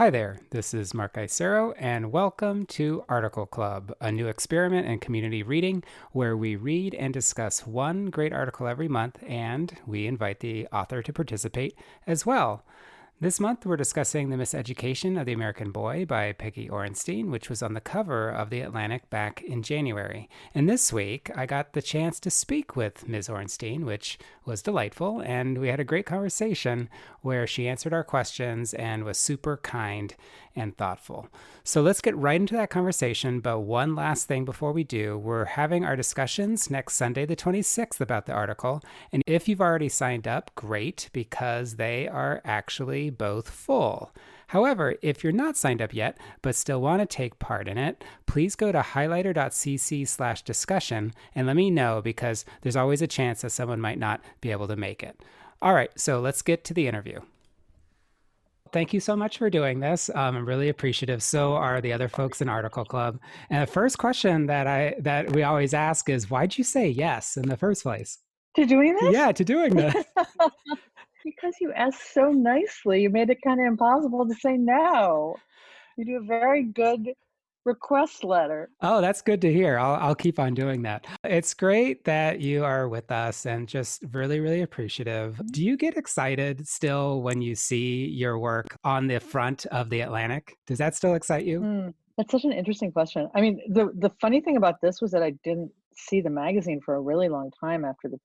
Hi there, this is Mark Isero, and welcome to Article Club, a new experiment in community reading where we read and discuss one great article every month, and we invite the author to participate as well. This month, we're discussing The Miseducation of the American Boy by Peggy Orenstein, which was on the cover of The Atlantic back in January. And this week, I got the chance to speak with Ms. Orenstein, which was delightful, and we had a great conversation where she answered our questions and was super kind and thoughtful. So let's get right into that conversation. But one last thing before we do, we're having our discussions next Sunday, the 26th, about the article. And if you've already signed up, great, because they are actually both full. However, if you're not signed up yet, but still want to take part in it, please go to highlighter.cc/discussion and let me know, because there's always a chance that someone might not be able to make it. All right, so let's get to the interview. Thank you so much for doing this. I'm really appreciative. So are the other folks in Article Club. And the first question that we always ask is, why'd you say yes in the first place? To doing this? Yeah, to doing this. Because you asked so nicely, you made it kinda impossible to say no. You do a very good request letter. Oh, that's good to hear. I'll keep on doing that. It's great that you are with us and just really, really appreciative. Mhm. Do you get excited still when you see your work on the front of the Atlantic? Does that still excite you? That's such an interesting question. I mean, the funny thing about this was that I didn't see the magazine for a really long time after the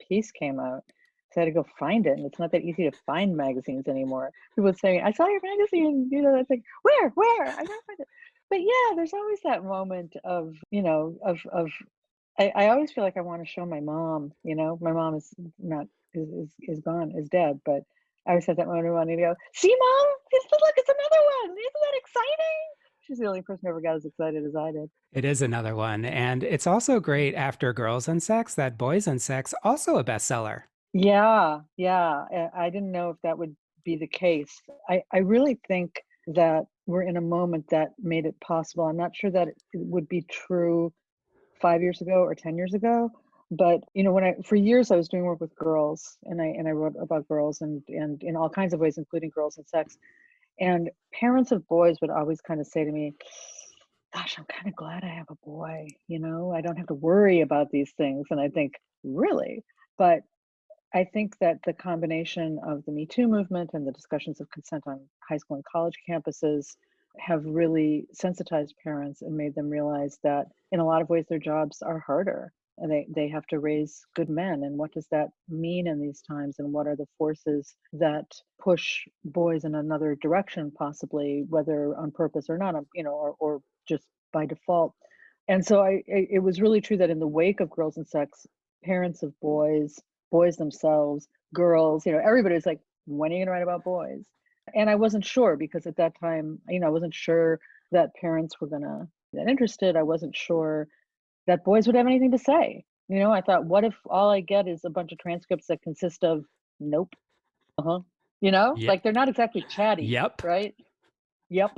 piece came out. So I had to go find it, and it's not that easy to find magazines anymore. People would say, "I saw your magazine," I think, "Where? Where? I gotta find it." But yeah, there's always that moment of, I always feel like I wanna show my mom, My mom is not is gone, is dead, but I always have that moment of wanting to go, "See, mom? Look, it's another one. Isn't that exciting?" She's the only person who ever got as excited as I did. It is another one. And it's also great after Girls and Sex that Boys and Sex also a bestseller. Yeah, yeah, I didn't know if that would be the case. I really think that we're in a moment that made it possible. I'm not sure that it would be true 5 years ago or 10 years ago, but, when I for years, I was doing work with girls, and I wrote about girls and in all kinds of ways, including girls and sex, and parents of boys would always kinda say to me, "Gosh, I'm kinda glad I have a boy, I don't have to worry about these things," and I think, "Really?" But I think that the combination of the Me Too movement and the discussions of consent on high school and college campuses have really sensitized parents and made them realize that in a lot of ways their jobs are harder and they have to raise good men. And what does that mean in these times? And what are the forces that push boys in another direction, possibly, whether on purpose or not, or just by default? And so it was really true that in the wake of Girls and Sex, parents of boys themselves, girls, everybody was like, "When are you gonna write about boys?" And I wasn't sure because at that time, I wasn't sure that parents were gonna get interested. I wasn't sure that boys would have anything to say. I thought, what if all I get is a bunch of transcripts that consist of nope, uh-huh, Yeah. like they're not exactly chatty, Yep. right? Yep.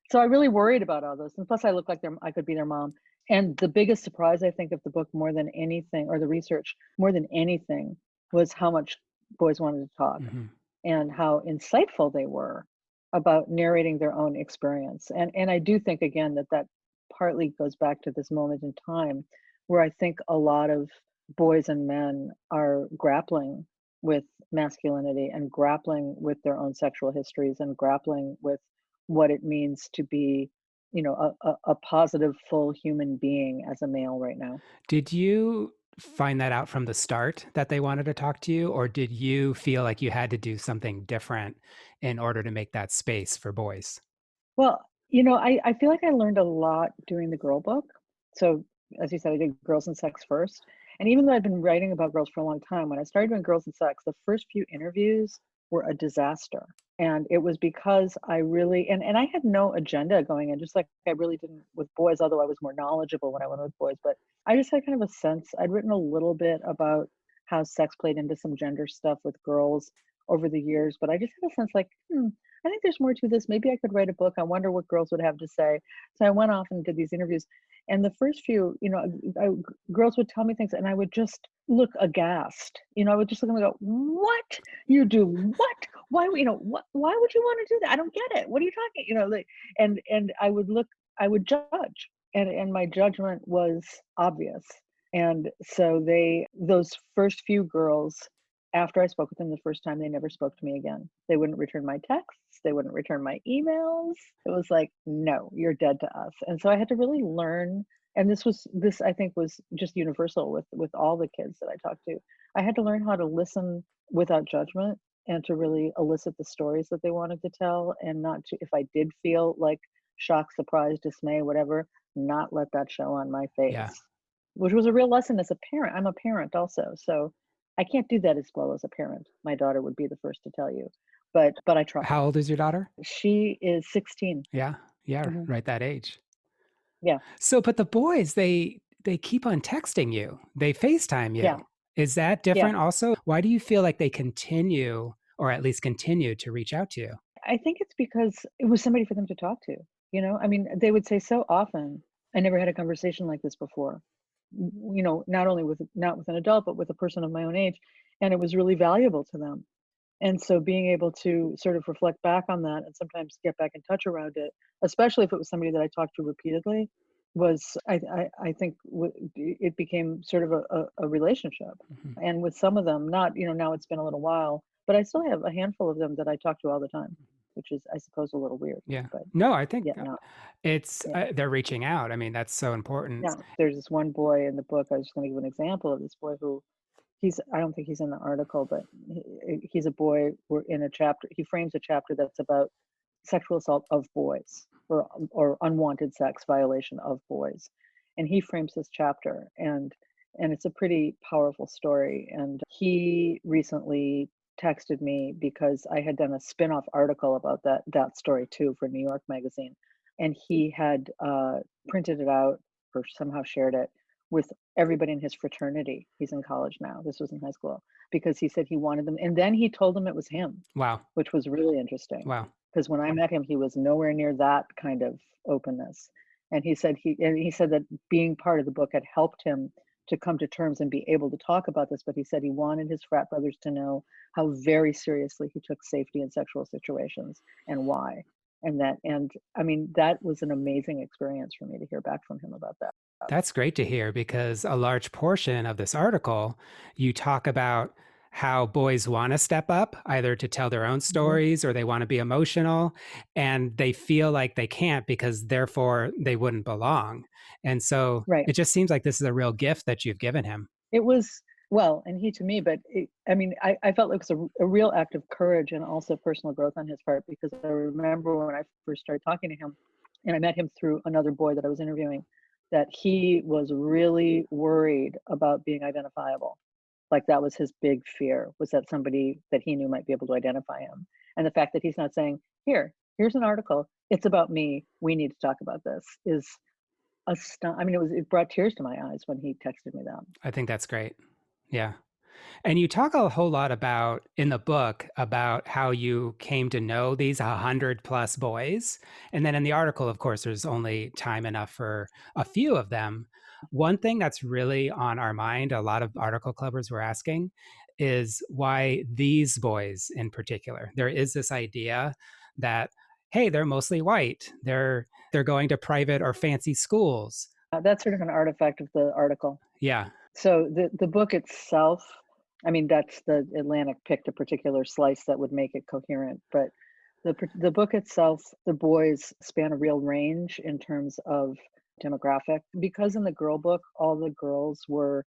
So I really worried about all those. And plus I look like I could be their mom. And the biggest surprise I think of the book more than anything, or the research more than anything, was how much boys wanted to talk Hmm. and how insightful they were about narrating their own experience. And I do think again that partly goes back to this moment in time where I think a lot of boys and men are grappling with masculinity and grappling with their own sexual histories and grappling with what it means to be, a positive, full human being as a male right now. Did you find that out from the start that they wanted to talk to you, or did you feel like you had to do something different in order to make that space for boys? Well, I feel like I learned a lot doing the girl book. So, as you said, I did Girls and Sex first. And even though I've been writing about girls for a long time, when I started doing Girls and Sex, the first few interviews were a disaster. And it was because I really, and I had no agenda going in, just like I really didn't with boys, although I was more knowledgeable when I went with boys. But I just had kind of a sense, I'd written a little bit about how sex played into some gender stuff with girls over the years. But I just had a sense like, I think there's more to this. Maybe I could write a book. I wonder what girls would have to say. So I went off and did these interviews. And the first few, girls would tell me things, and I would just look aghast. I would just look at them and go, "What? You do what? Why why would you wanna do that? I don't get it. What are you talking?" Like, and I would judge, and my judgment was obvious. And so those first few girls, after I spoke with them the first time, they never spoke to me again. They wouldn't return my texts, they wouldn't return my emails. It was like, "No, you're dead to us." And so I had to really learn, and this I think was just universal with all the kids that I talked to. I had to learn how to listen without judgment and to really elicit the stories that they wanted to tell, and not to, if I did feel like shock, surprise, dismay, whatever, not let that show on my Yeah. face, which was a real lesson as a parent. I'm a parent also, so I can't do that as well as a parent. My daughter would be the first to tell you, but I try. How old is your daughter? She is 16. Yeah. Yeah, Mhm. right that age. Yeah, So, but the boys, they keep on texting you. They FaceTime yeah, you. Is that yeah. different also? Why do you feel like they continue or at least continue to reach out to you? I think it's because it was somebody for them to talk to, I mean, they would say so often, "I never had a conversation like this before." Not only not with an adult, but with a person of my own age, and it was really valuable to them. And so being able to sort of reflect back on that and sometimes get back in touch around it, especially if it was somebody that I talked to repeatedly, was I think it became sort of a relationship. Mhm. And with some of them, not, now it's been a little while, but I still have a handful of them that I talk to all the time, which is, I suppose, a little weird, Yeah. but No, I think, yet not. it's Yeah. they're reaching out. I mean, that's so important. Yeah. There's this one boy in the book. I was just going to give an example of this boy who I don't think he's in the article, but he's a boy. We're in a chapter. He frames a chapter that's about sexual assault of boys, or unwanted sex violation of boys, and he frames this chapter, and it's a pretty powerful story. And he recently texted me because I had done a spin-off article about that story too for New York Magazine, and he had printed it out or somehow shared it with everybody in his fraternity. He's in college now. This was in high school, because he said he wanted them, and then he told them it was him, Wow. which was really interesting. Wow. Because when I met him, he was nowhere near that kind of openness. And he said that being part of the book had helped him to come to terms and be able to talk about this. But he said he wanted his frat brothers to know how very seriously he took safety in sexual situations and why. And I mean, that was an amazing experience for me to hear back from him about that. That's great to hear because a large portion of this article, you talk about how boys want to step up, either to tell their own Mhm. stories or they want to be emotional, and they feel like they can't because therefore they wouldn't belong. And so Right. it just seems like this is a real gift that you've given him. It was, well, and he to me, but I mean, I felt it was a real act of courage and also personal growth on his part, because I remember when I first started talking to him, and I met him through another boy that I was interviewing, that he was really worried about being identifiable. Like, that was his big fear, was that somebody that he knew might be able to identify him. And the fact that he's not saying, here's an article, it's about me, we need to talk about this, is I mean, it brought tears to my eyes when he texted me that. I think that's great. Yeah. And you talk a whole lot about in the book about how you came to know these 100 plus boys. And then in the article, of course, there's only time enough for a few of them. One thing that's really on our mind, a lot of article clubbers were asking, is why these boys in particular. There is this idea that, hey, they're mostly white. They're going to private or fancy schools. That's sort of an artifact of the article. Yeah. So the book itself, I mean, that's the Atlantic picked a particular slice that would make it coherent, but the book itself, the boys span a real range in terms of demographic. Because in the girl book, all the girls were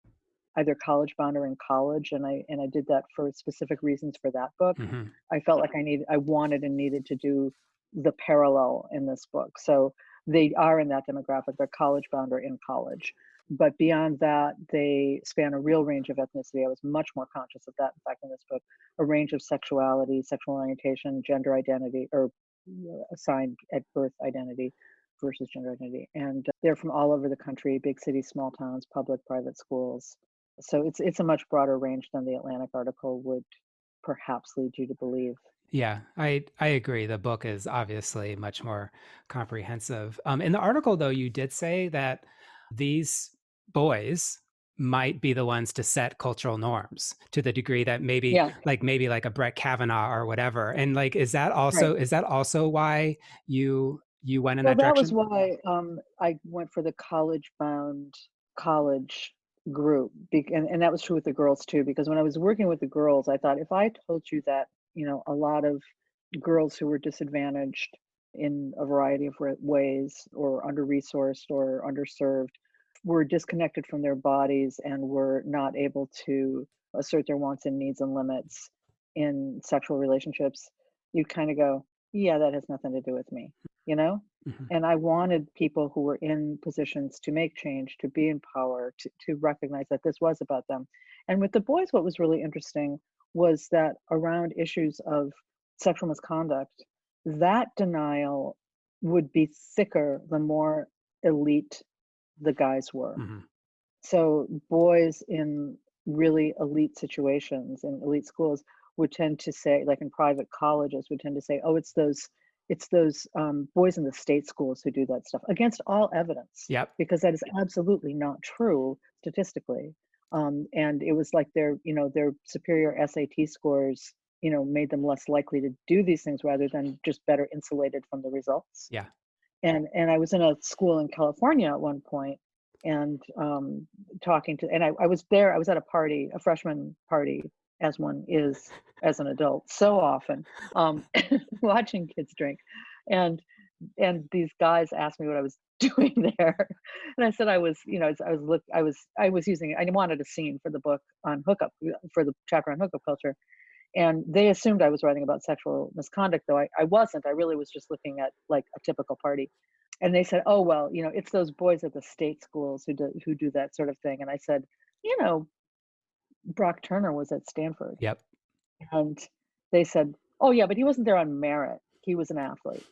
either college bound or in college, and I did that for specific reasons for that book. Hmm. I felt like I wanted and needed to do the parallel in this book. So they are in that demographic. They're college bound or in college. But beyond that, they span a real range of ethnicity. I was much more conscious of that, in fact, in this book, a range of sexuality, sexual orientation, gender identity, or assigned at birth identity versus gender identity. And they're from all over the country, big cities, small towns, public, private schools. So it's a much broader range than the Atlantic article would perhaps lead you to believe. Yeah, I agree. The book is obviously much more comprehensive. In the article, though, you did say that these boys, might be the ones to set cultural norms to the degree that Yeah, maybe like a Brett Kavanaugh or whatever. And like, right. is that also why you went in Well, that that was direction? why, I went for the college-bound college group, and that was true with the girls too, because when I was working with the girls, I thought if I told you that, a lot of girls who were disadvantaged in a variety of ways, or under-resourced or underserved, were disconnected from their bodies and were not able to assert their wants and needs and limits in sexual relationships, you kind of go, yeah, that has nothing to do with me, you know? Mhm. And I wanted people who were in positions to make change, to be in power, to recognize that this was about them. And with the boys, what was really interesting was that around issues of sexual misconduct, that denial would be thicker the more elite the guys were. Mhm. So boys in really elite situations in elite schools would tend to say, like in private colleges, would tend to say, "Oh, it's those boys in the state schools who do that stuff," against all evidence, Yep. because that is absolutely not true statistically. And it was like their superior SAT scores, made them less likely to do these things rather than just better insulated from the results. Yeah. And I was in a school in California at one point, and talking to, and I was there. I was at a party, a freshman party, as one is as an adult, so often, watching kids drink, and these guys asked me what I was doing there, and I said I was, I was using. I wanted a scene for the book on hookup, for the chapter on hookup culture, and they assumed I was writing about sexual misconduct, though I wasn't. I really was just looking at like a typical party. And they said, "Oh, well, it's those boys at the state schools who do that sort of thing." And I said, "You know, Brock Turner was at Stanford." Yep. And they said, "Oh, yeah, but he wasn't there on merit. He was an athlete."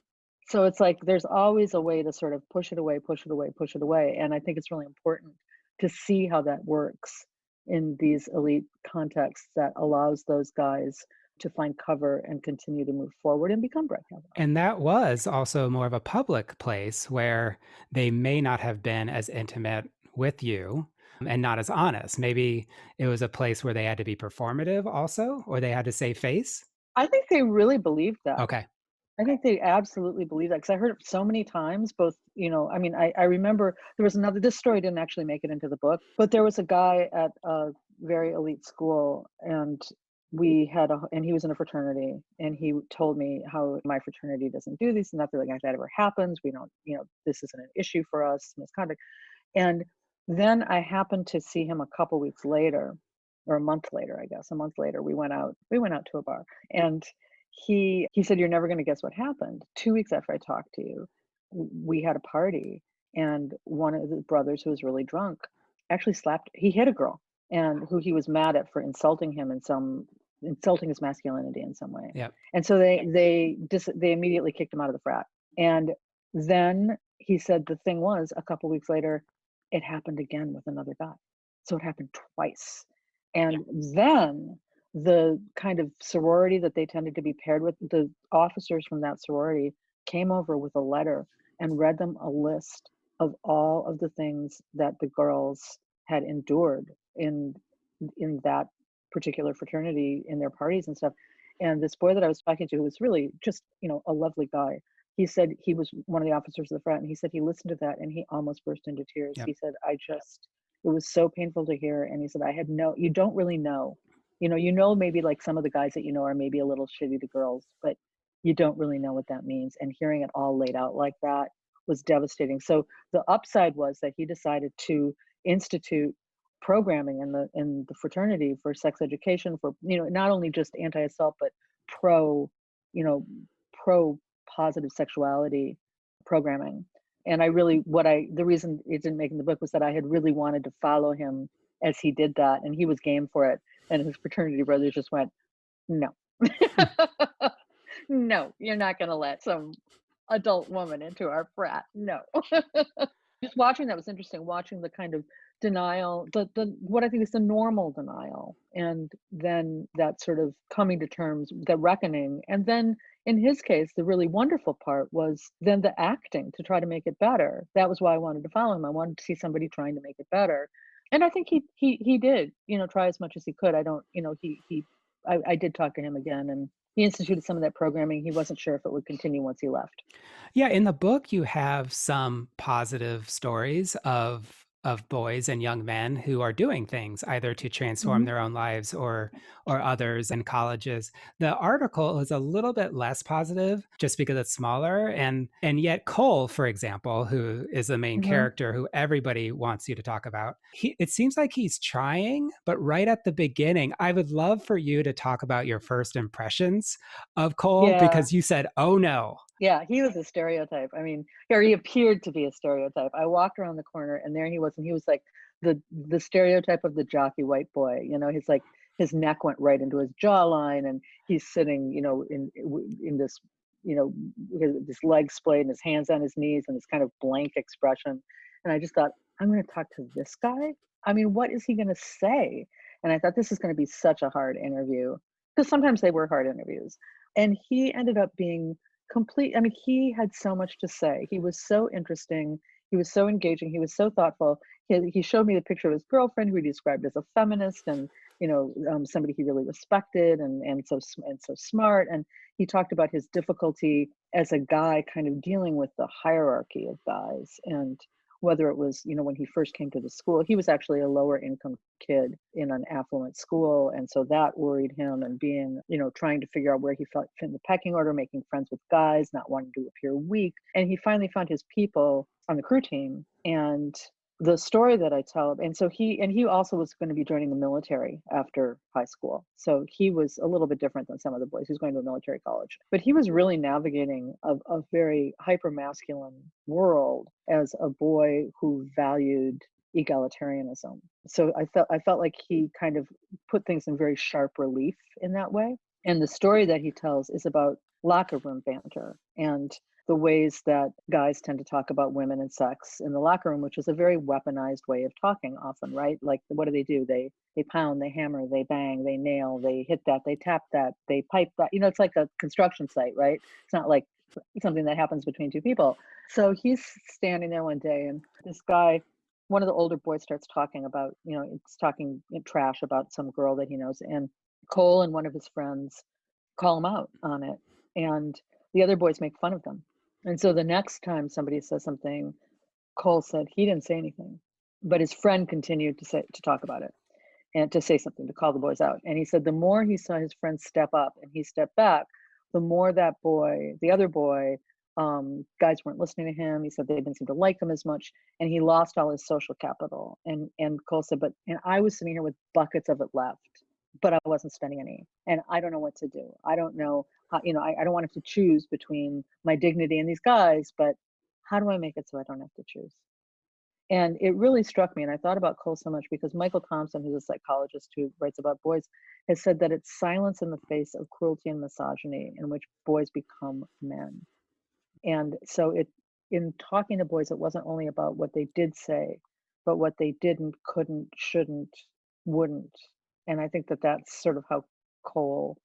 So it's like there's always a way to sort of push it away, push it away, push it away. And I think it's really important to see how that works in these elite contexts that allows those guys to find cover and continue to move forward and become Brett Kavanaugh. And that was also more of a public place where they may not have been as intimate with you and not as honest. Maybe it was a place where they had to be performative also, or they had to save face. I think they really believed that. Okay. I think they absolutely believe that, because I heard it so many times, both, I mean, I remember there was another, this story didn't actually make it into the book, but there was a guy at a very elite school, and and he was in a fraternity, and he told me how my fraternity doesn't do this, and nothing like that ever happens. We don't, this isn't an issue for us, misconduct. And then I happened to see him a couple weeks later, or a month later, I guess. A month later, we went out to a bar, and he said, "You're never going to guess what happened. 2 weeks after I talked to you, we had a party, and one of the brothers, who was really drunk, actually he hit a girl, and who he was mad at for insulting his masculinity in some way. Yep. And so they immediately kicked him out of the frat. And then he said the thing was, a couple weeks later, it happened again with another guy. So it happened twice. And then the kind of sorority that they tended to be paired with, the officers from that sorority came over with a letter and read them a list of all of the things that the girls had endured in that particular fraternity, in their parties and stuff. And this boy that I was talking to, who was really just, a lovely guy, he said he was one of the officers of the frat, and he said he listened to that and he almost burst into tears. Yep. He said, it was so painful to hear. And he said, you don't really know. Maybe like some of the guys that are maybe a little shitty to girls, but you don't really know what that means. And hearing it all laid out like that was devastating. So the upside was that he decided to institute programming in the fraternity for sex education, for not only just anti-assault, but pro you know pro positive sexuality programming. And the reason it didn't make in the book was that I had really wanted to follow him as he did that, and he was game for it, and his fraternity brothers just went, "No." "No, you're not going to let some adult woman into our frat, no." Just watching that was interesting, watching the kind of denial, the what I think is the normal denial, and then that sort of coming to terms, the reckoning, and then in his case, the really wonderful part was then the acting to try to make it better. That was why I wanted to follow him. I wanted to see somebody trying to make it better. And I think he did, try as much as he could. I don't, I did talk to him again, and he instituted some of that programming. He wasn't sure if it would continue once he left. Yeah, in the book, you have some positive stories of boys and young men who are doing things either to transform Mhm. their own lives or others in colleges. The article is a little bit less positive just because it's smaller, and yet Cole, for example, who is the main Mhm. character who everybody wants you to talk about, it seems like he's trying, but right at the beginning, I would love for you to talk about your first impressions of Cole Yeah. because you said, "Oh no." Yeah, he was a stereotype. I mean, or he appeared to be a stereotype. I walked around the corner and there he was, and he was like the stereotype of the jockey white boy. He's like his neck went right into his jawline, and he's sitting, in this, his legs splayed and his hands on his knees and this kind of blank expression. And I just thought, I'm going to talk to this guy. I mean, what is he going to say? And I thought this is going to be such a hard interview because sometimes they were hard interviews. And he ended up being I mean, he had so much to say. He was so interesting. He was so engaging. He was so thoughtful. He showed me the picture of his girlfriend, who he described as a feminist and somebody he really respected, and so smart. And he talked about his difficulty as a guy, kind of dealing with the hierarchy of guys, and whether it was, when he first came to the school, he was actually a lower income kid in an affluent school. And so that worried him, and being, trying to figure out where he felt fit in the pecking order, making friends with guys, not wanting to appear weak. And he finally found his people on the crew team. And the story that I tell, and so he also was going to be joining the military after high school. So he was a little bit different than some of the boys. He was going to a military college, but he was really navigating a very hyper masculine world as a boy who valued egalitarianism. So I felt like he kind of put things in very sharp relief in that way. And the story that he tells is about locker room banter and the ways that guys tend to talk about women and sex in the locker room, which is a very weaponized way of talking often, right? Like, what do? They pound, they hammer, they bang, they nail, they hit that, they tap that, they pipe that. It's like a construction site, right? It's not like something that happens between two people. So he's standing there one day, and this guy, one of the older boys, starts talking about, it's talking trash about some girl that he knows. And Cole and one of his friends call him out on it. And the other boys make fun of them. And so the next time somebody says something, Cole said he didn't say anything, but his friend continued to talk about it and to say something, to call the boys out. And he said the more he saw his friend step up and he stepped back, the more that boy, the other boy, guys weren't listening to him. He said they didn't seem to like him as much, and he lost all his social capital. And Cole said, and I was sitting here with buckets of it left, but I wasn't spending any, and I don't know what to do. I don't know how, I don't want to have to choose between my dignity and these guys, but how do I make it so I don't have to choose? And it really struck me, and I thought about Cole so much because Michael Thompson, who's a psychologist who writes about boys, has said that it's silence in the face of cruelty and misogyny in which boys become men. And so in talking to boys, it wasn't only about what they did say, but what they didn't, couldn't, shouldn't, wouldn't. And I think that that's sort of how Cole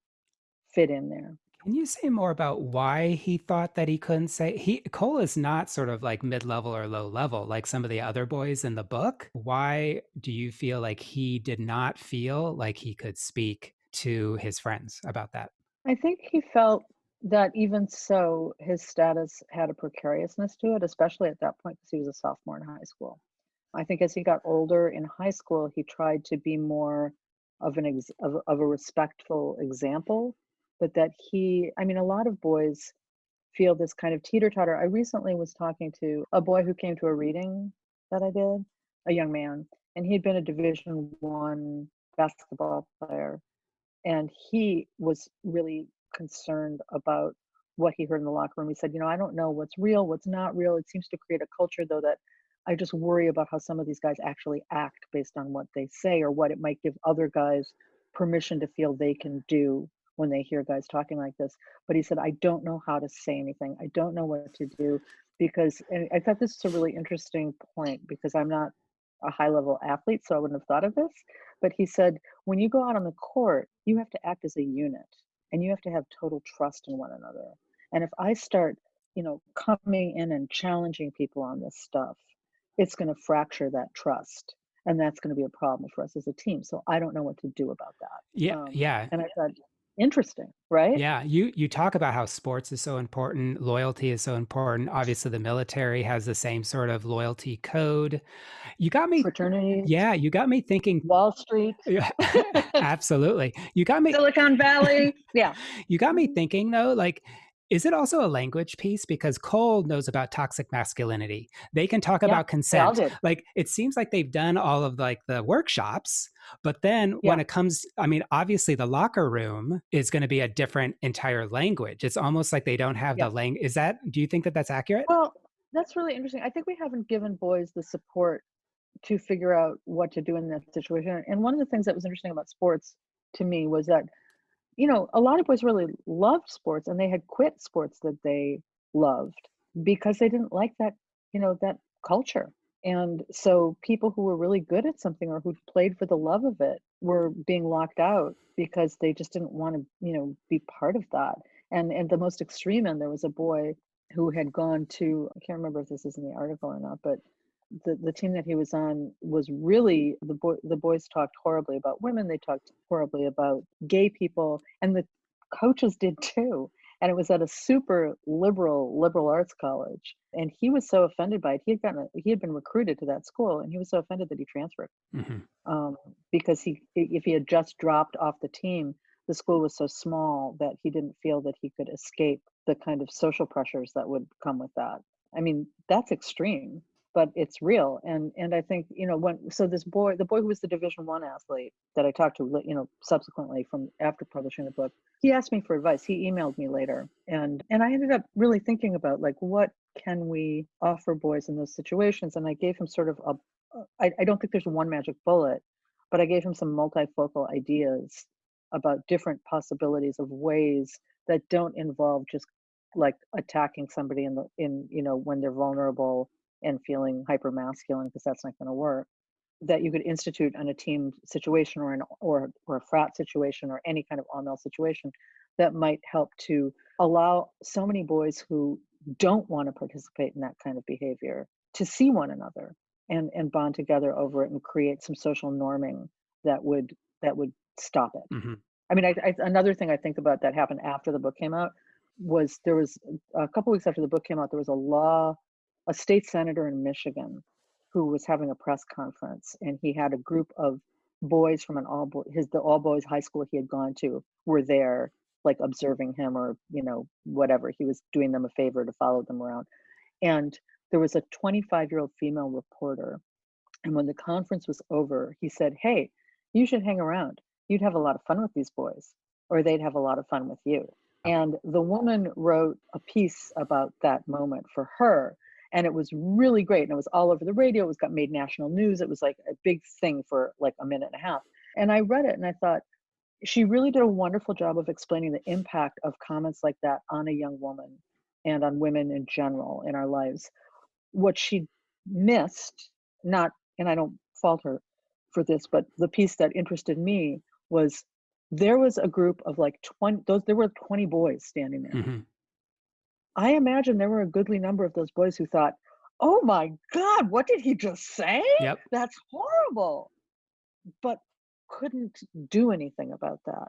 fit in there. Can you say more about why he thought that he couldn't say Cole is not sort of like mid-level or low level like some of the other boys in the book. Why do you feel like he did not feel like he could speak to his friends about that? I think he felt that even so, his status had a precariousness to it, especially at that point because he was a sophomore in high school. I think as he got older in high school, he tried to be more of a respectful example, but that I mean, a lot of boys feel this kind of teeter-totter. I recently was talking to a boy who came to a reading that I did, a young man, and he'd been a Division 1 basketball player, and he was really concerned about what he heard in the locker room. He said, I don't know what's real, what's not real. It seems to create a culture, though, that I just worry about how some of these guys actually act based on what they say, or what it might give other guys permission to feel they can do when they hear guys talking like this. But he said, I don't know how to say anything. I don't know what to do, because, and I thought this is a really interesting point because I'm not a high level athlete, so I wouldn't have thought of this. But he said, when you go out on the court, you have to act as a unit, and you have to have total trust in one another. And if I start, coming in and challenging people on this stuff, it's going to fracture that trust. and that's going to be a problem for us as a team. So I don't know what to do about that. Yeah, yeah. And I thought, interesting, right? Yeah, you talk about how sports is so important, loyalty is so important. Obviously, the military has the same sort of loyalty code. You got me Fraternities, Yeah, you got me thinking. Wall Street, Yeah, absolutely. Silicon Valley. Yeah. You got me Mhm. thinking though, like, is it also a language piece? Because Cole knows about toxic masculinity. They can talk Yeah. about They all consent. did. Like, it seems like they've done all of like the workshops, but then when Yeah. it comes, I mean, obviously the locker room is going to be a different entire language. It's almost like they don't have the Yeah. language. Do you think that that's accurate? Well, that's really interesting. I think we haven't given boys the support to figure out what to do in that situation. And one of the things that was interesting about sports to me was that, a lot of boys really loved sports and they had quit sports that they loved because they didn't like that culture. And so people who were really good at something or who played for the love of it were being locked out because they just didn't want to, be part of that. And the most extreme end, there was a boy who had gone to, I can't remember if this is in the article or not, but the team that he was on was really the boys talked horribly about women, they talked horribly about gay people, and the coaches did too. And it was at a super liberal arts college, and he was so offended by it. He had been recruited to that school, and he was so offended that he transferred. Hmm. um, because if he had just dropped off the team, the school was so small that he didn't feel that he could escape the kind of social pressures that would come with that. I mean, that's extreme, but it's real. And I think, when so this boy, the boy who was the Division 1 athlete that I talked to, subsequently from after publishing the book, he asked me for advice. He emailed me later, and I ended up really thinking about like what can we offer boys in those situations, and I gave him sort of I don't think there's one magic bullet, but I gave him some multifocal ideas about different possibilities of ways that don't involve just like attacking somebody when they're vulnerable and feeling hyper masculine, because that's not going to work. That you could institute on a team situation or a frat situation or any kind of all-male situation that might help to allow so many boys who don't want to participate in that kind of behavior to see one another and bond together over it and create some social norming that would stop it. Hmm. I mean, another thing I think about that happened after the book came out was there was a couple weeks after the book came out, there was a state senator in Michigan who was having a press conference, and he had a group of boys from the all boys high school he had gone to were there, like observing him or whatever. He was doing them a favor to follow them around, and there was a 25-year-old female reporter. And when the conference was over, he said, "Hey, you should hang around. You'd have a lot of fun with these boys, or they'd have a lot of fun with you." And the woman wrote a piece about that moment for her. And it was really great. And it was all over the radio. Got made national news. It was like a big thing for like a minute and a half. And I read it and I thought, she really did a wonderful job of explaining the impact of comments like that on a young woman and on women in general in our lives. What she missed, not, and I don't fault her for this, but the piece that interested me was there was a group of like 20, there were 20 boys standing there. Hmm. I imagine there were a goodly number of those boys who thought, "Oh my God, what did he just say? Yep. That's horrible," but couldn't do anything about that.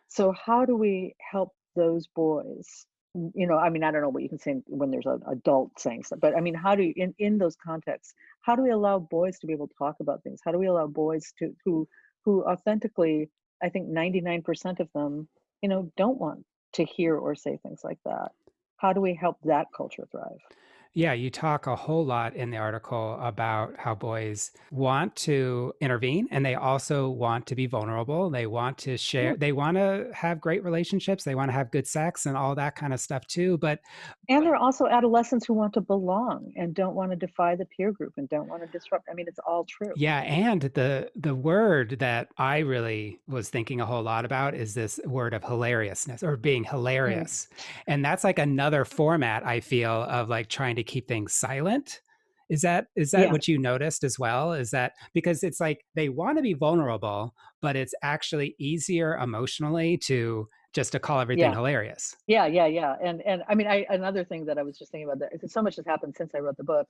So how do we help those boys? I mean, I don't know what you can say when there's an adult saying stuff, but I mean, how do you, in those contexts, how do we allow boys to be able to talk about things? How do we allow boys to who authentically, I think 99% of them, don't want to hear or say things like that. How do we help that culture thrive? Yeah, you talk a whole lot in the article about how boys want to intervene and they also want to be vulnerable. They want to Yeah. share, they want to have great relationships, they want to have good sex and all that kind of stuff too. And there are also adolescents who want to belong and don't want to defy the peer group and don't want to disrupt. I mean, it's all true. Yeah, and the word that I really was thinking a whole lot about is this word of hilariousness or being Mm. hilarious. And that's like another format I feel of like trying to keep things silent. Is that Yeah. what you noticed as well? Is that because it's like they want to be vulnerable, but it's actually easier emotionally to just to call everything Yeah. hilarious. Yeah, yeah, yeah, and I mean, I another thing that I was just thinking about that so much has happened since I wrote the book.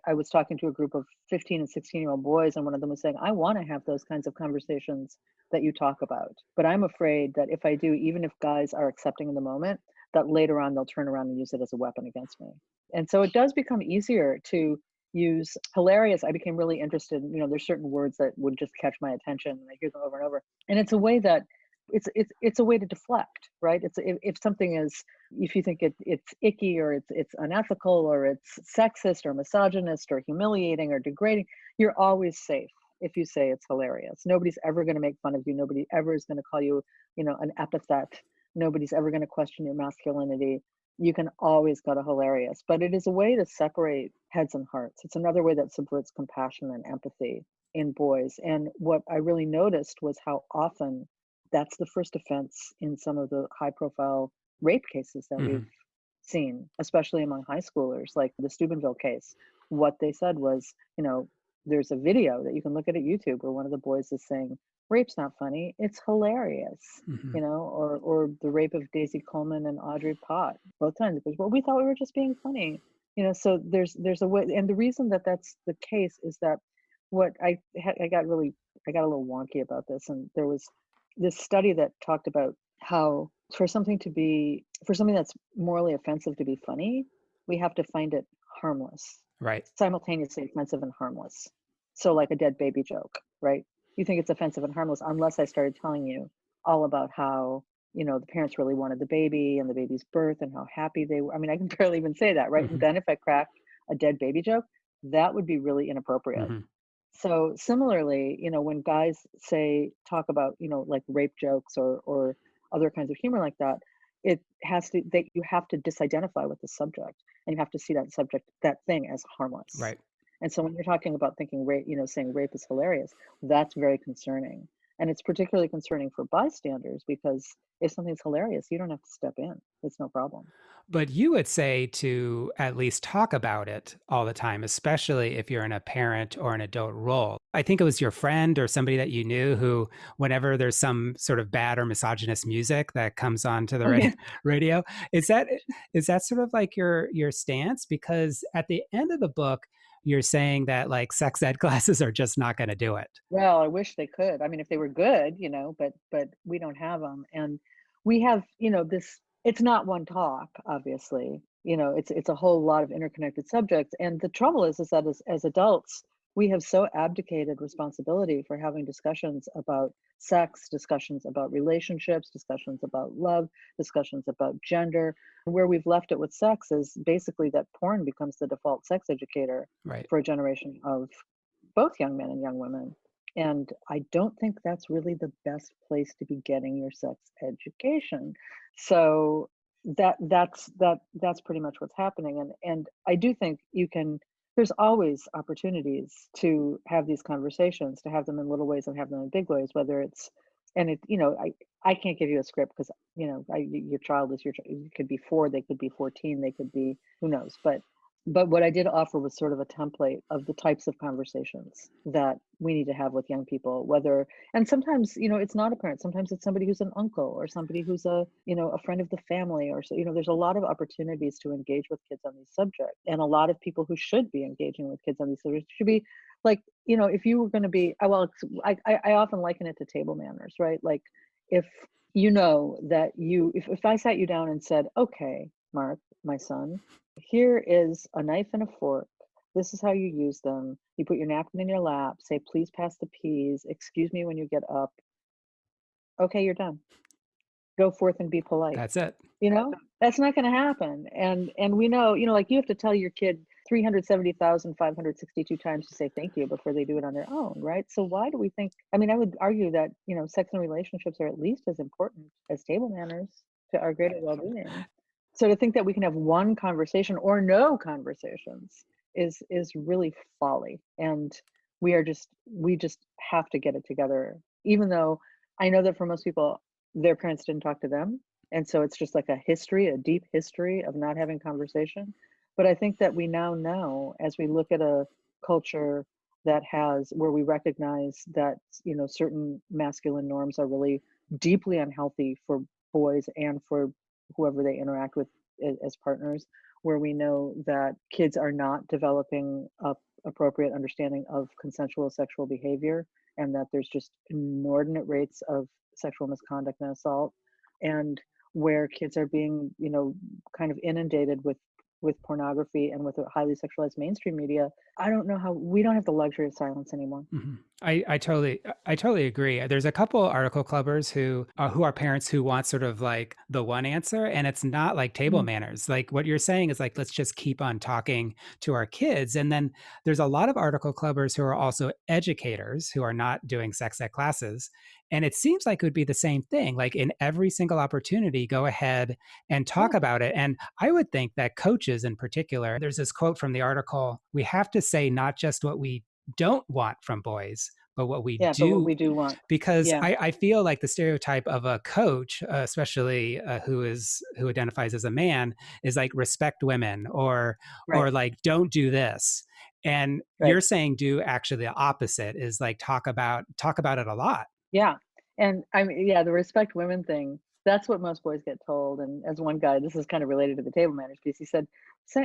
I was talking to a group of 15 and 16-year-old boys, and one of them was saying, "I wanna have those kinds of conversations that you talk about, but I'm afraid that if I do, even if guys are accepting in the moment, that later on they'll turn around and use it as a weapon against me." And so it does become easier to use hilarious. I became really interested in, there's certain words that would just catch my attention, and I hear them over and over. And it's a way that it's a way to deflect, right? It's if something is, if you think it's icky or it's unethical or it's sexist or misogynist or humiliating or degrading, you're always safe if you say it's hilarious. Nobody's ever going to make fun of you. Nobody ever is going to call you, an epithet. Nobody's ever going to question your masculinity. You can always go to hilarious, but it is a way to separate heads and hearts. It's another way that subverts compassion and empathy in boys. And what I really noticed was how often that's the first offense in some of the high profile rape cases that we've Hmm. seen, especially among high schoolers, like the Steubenville case. What they said was, there's a video that you can look at YouTube where one of the boys is saying, "Rape's not funny, it's hilarious." Hmm. Or the rape of Daisy Coleman and Audrey Pott. Both times it was, "Well, we thought we were just being funny." So there's a way, and the reason that that's the case is that what I got a little wonky about this, and there was this study that talked about how for something that's morally offensive to be funny, we have to find it harmless, Right. simultaneously offensive and harmless. So like a dead baby joke, right? You think it's offensive and harmless unless I started telling you all about how, the parents really wanted the baby and the baby's birth and how happy they were. I mean, I can barely even say that, right? And Hmm. then if I cracked a dead baby joke, that would be really inappropriate. Hmm. So similarly, when guys talk about, like rape jokes or other kinds of humor like that, it has to that you have to disidentify with the subject, and you have to see that thing as harmless. Right. And so when you're talking about thinking rape, saying rape is hilarious, that's very concerning. And it's particularly concerning for bystanders because if something's hilarious, you don't have to step in. It's no problem. But you would say to at least talk about it all the time, especially if you're in a parent or an adult role. I think it was your friend or somebody that you knew who, whenever there's some sort of bad or misogynist music that comes onto the Oh yeah. radio, is that is that sort of like your stance? Because at the end of the book, you're saying that like sex ed classes are just not going to do it. Well, I wish they could. I mean, if they were good, but we don't have them, and we have, this. It's not one talk, obviously. It's a whole lot of interconnected subjects, and the trouble is that as adults, we have so abdicated responsibility for having discussions about sex, discussions about relationships, discussions about love, discussions about gender. Where we've left it with sex is basically that porn becomes the default sex educator Right. for a generation of both young men and young women. And I don't think that's really the best place to be getting your sex education. So that's pretty much what's happening. And I do think there's always opportunities to have these conversations, to have them in little ways and have them in big ways, whether it's and it, I can't give you a script because, your child is it could be 4, they could be 14, they could be, who knows, but what I did offer was sort of a template of the types of conversations that we need to have with young people, and sometimes, it's not a parent, sometimes it's somebody who's an uncle or somebody who's a friend of the family, or so, there's a lot of opportunities to engage with kids on these subjects. And a lot of people who should be engaging with kids on these subjects should be like, if you were going to be, I often liken it to table manners, right? Like if that if I sat you down and said, "Okay, Mark, my son, here is a knife and a fork. This is how you use them. You put your napkin in your lap, say, please pass the peas, excuse me when you get up. Okay, you're done. Go forth and be polite." That's it. That's not going to happen. And we know, like you have to tell your kid 370,562 times to say thank you before they do it on their own, right? So why do we think, I mean, I would argue that, sex and relationships are at least as important as table manners to our greater well-being. So to think that we can have one conversation or no conversations is really folly. And we just have to get it together. Even though I know that for most people, their parents didn't talk to them. And so it's just like a deep history of not having conversation. But I think that we now know, as we look at a culture where we recognize that, certain masculine norms are really deeply unhealthy for boys and for whoever they interact with as partners, where we know that kids are not developing a appropriate understanding of consensual sexual behavior, and that there's just inordinate rates of sexual misconduct and assault, and where kids are being, kind of inundated with pornography and with a highly sexualized mainstream media. I don't know how we don't have the luxury of silence anymore. Mhm. I totally agree. There's a couple article clubbers who are parents who want sort of like the one answer, and it's not like table Mm, manners. Like what you're saying is like let's just keep on talking to our kids. And then there's a lot of article clubbers who are also educators who are not doing sex ed classes. And it seems like it would be the same thing. Like in every single opportunity, go ahead and talk yeah, about it. And I would think that coaches in particular, there's this quote from the article, we have to say not just what we don't want from boys, but what we yeah, but what do, we do want. because Yeah, I feel like the stereotype of a coach, especially who identifies as a man, is like respect women right, or like don't do this. And right. you're saying do actually the opposite is like talk about it a lot. Yeah, and I mean, yeah, the respect women thing, that's what most boys get told, and as one guy, this is kind of related to the table manners piece, he said,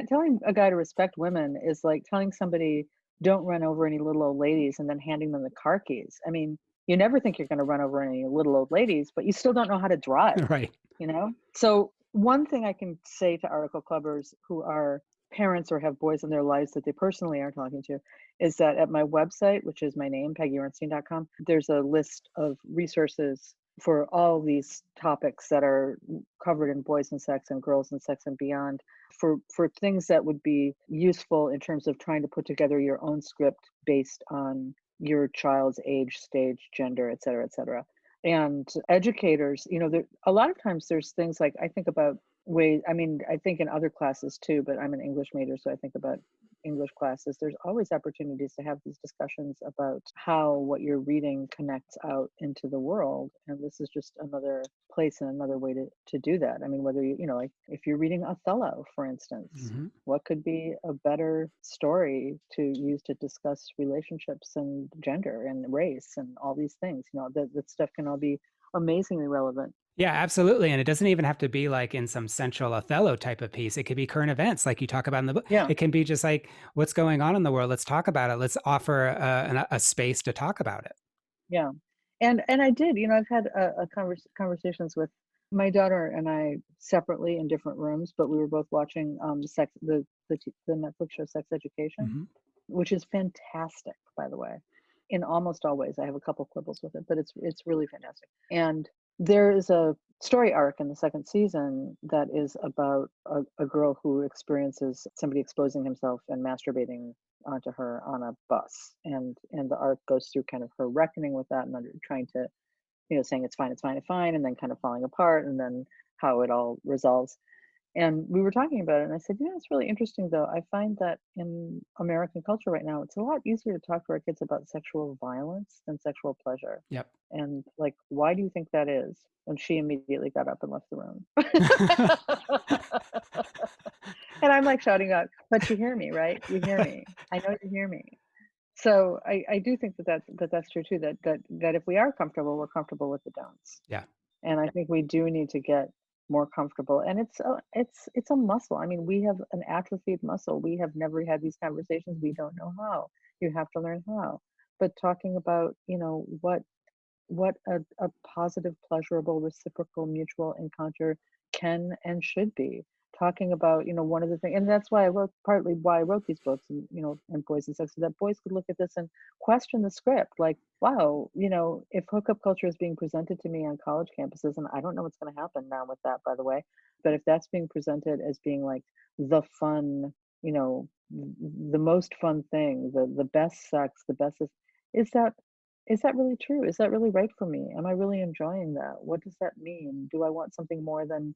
telling a guy to respect women is like telling somebody, "Don't run over any little old ladies," and then handing them the car keys. I mean, you never think you're gonna run over any little old ladies, but you still don't know how to drive. Right. You know? So, one thing I can say to article clubbers who are parents or have boys in their lives that they personally are talking to is that at my website, which is my name, PeggyOrenstein.com, there's a list of resources for all these topics that are covered in boys and sex and girls and sex and beyond for things that would be useful in terms of trying to put together your own script based on your child's age, stage, gender, et cetera, et cetera. And educators, there a lot of times there's things like I think about ways I mean, I think in other classes too, but I'm an English major, so I think about English classes. There's always opportunities to have these discussions about how what you're reading connects out into the world. And this is just another place and another way to do that. I mean, whether like if you're reading Othello, for instance, Hmm. what could be a better story to use to discuss relationships and gender and race and all these things? That stuff can all be amazingly relevant. Yeah, absolutely. And it doesn't even have to be like in some central Othello type of piece. It could be current events like you talk about in the book. Yeah, It can be just like what's going on in the world. Let's talk about it. Let's offer a space to talk about it. yeah. And I did, I've had conversations with my daughter and I separately in different rooms, but we were both watching the Netflix show Sex Education, Hmm. which is fantastic, by the way. In almost all ways, I have a couple quibbles with it, but it's really fantastic. And there is a story arc in the second season that is about a girl who experiences somebody exposing himself and masturbating onto her on a bus, and the arc goes through kind of her reckoning with that and trying to, saying it's fine, it's fine, it's fine, and then kind of falling apart, and then how it all resolves. And we were talking about it, and I said, it's really interesting, though. I find that in American culture right now, it's a lot easier to talk to our kids about sexual violence than sexual pleasure. Yep. And like, why do you think that is? And she immediately got up and left the room. And I'm like shouting out, but you hear me, right? You hear me. I know you hear me. So I do think that's true too. That if we are comfortable, we're comfortable with the don'ts. Yeah. And I think we do need to get more comfortable, and it's a muscle. I mean, we have an atrophied muscle. We have never had these conversations. We don't know how. You have to learn how. But talking about, what a positive, pleasurable, reciprocal, mutual encounter can and should be. Talking about, one of the things, and that's why I wrote partly why I wrote these books, and Boys and Sex, so that boys could look at this and question the script, like, wow, if hookup culture is being presented to me on college campuses, and I don't know what's going to happen now with that, by the way, but if that's being presented as being like the fun, the most fun thing, the best sex, the best is that is that really true? Is that really right for me? Am I really enjoying that? What does that mean? Do I want something more than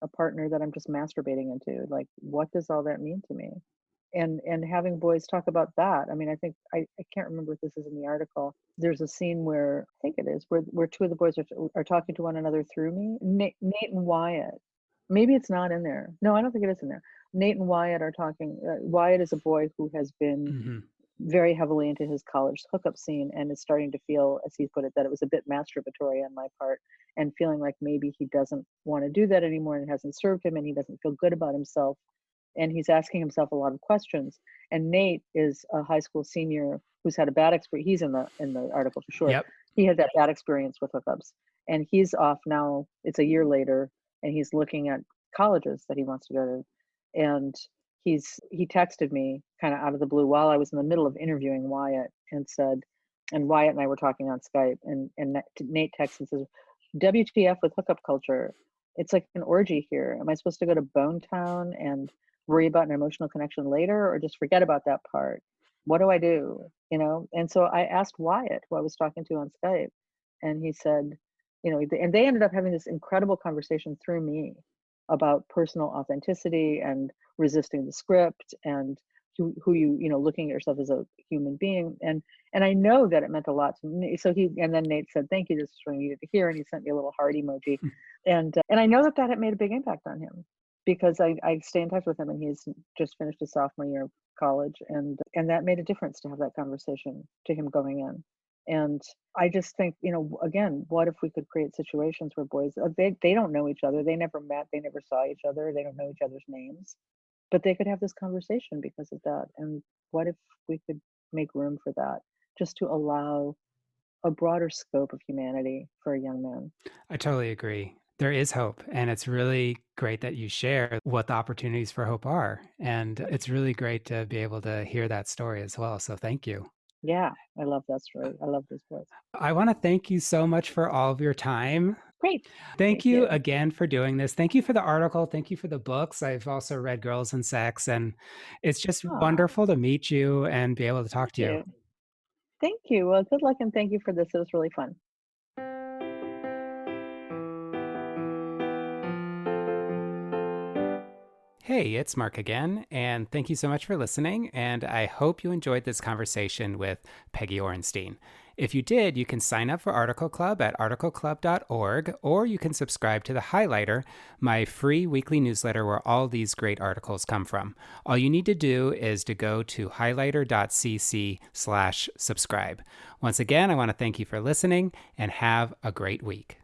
a partner that I'm just masturbating into? Like, what does all that mean to me? And having boys talk about that. I mean, I think I can't remember if this is in the article. There's a scene where I think it is where two of the boys are talking to one another through me. Nate and Wyatt. Maybe it's not in there. No, I don't think it is in there. Nate and Wyatt are talking. Wyatt is a boy who has been Hmm. very heavily into his college hookup scene and is starting to feel, as he put it, that it was a bit masturbatory on my part, and feeling like maybe he doesn't want to do that anymore and it hasn't served him and he doesn't feel good about himself. And he's asking himself a lot of questions. And Nate is a high school senior who's had a bad experience. He's in the article for sure. Yep. He had that bad experience with hookups, and he's off now. It's a year later, and he's looking at colleges that he wants to go to. And he texted me kind of out of the blue while I was in the middle of interviewing Wyatt, and said, and Wyatt and I were talking on Skype, and Nate texts and says, "WTF with hookup culture? It's like an orgy here. Am I supposed to go to Bone Town and worry about an emotional connection later, or just forget about that part? What do I do?" And so I asked Wyatt, who I was talking to on Skype, and he said, and they ended up having this incredible conversation through me about personal authenticity and resisting the script, and who looking at yourself as a human being. And I know that it meant a lot to me. So and then Nate said, "Thank you, this is what I needed to hear," and he sent me a little heart emoji. And I know that it made a big impact on him, because I stay in touch with him, and he's just finished his sophomore year of college, and that made a difference to have that conversation to him going in. And I just think, again, what if we could create situations where boys, they don't know each other, they never met, they never saw each other, they don't know each other's names, but they could have this conversation because of that. And what if we could make room for that, just to allow a broader scope of humanity for young men? I totally agree. There is hope, and it's really great that you share what the opportunities for hope are. And it's really great to be able to hear that story as well. So thank you. Yeah, I love that story. I love those boys. I want to thank you so much for all of your time. Great. Thank Thank you you. again for doing this. Thank you for the article. Thank you for the books. I've also read Girls and Sex, and it's just Ah, wonderful to meet you and be able to talk thank to you. you. Thank you. Well, good luck, and thank you for this. It was really fun. Hey, it's Mark again, and thank you so much for listening. And I hope you enjoyed this conversation with Peggy Orenstein. If you did, you can sign up for Article Club at articleclub.org, or you can subscribe to The Highlighter, my free weekly newsletter where all these great articles come from. All you need to do is to go to highlighter.cc/subscribe. Once again, I want to thank you for listening, and have a great week.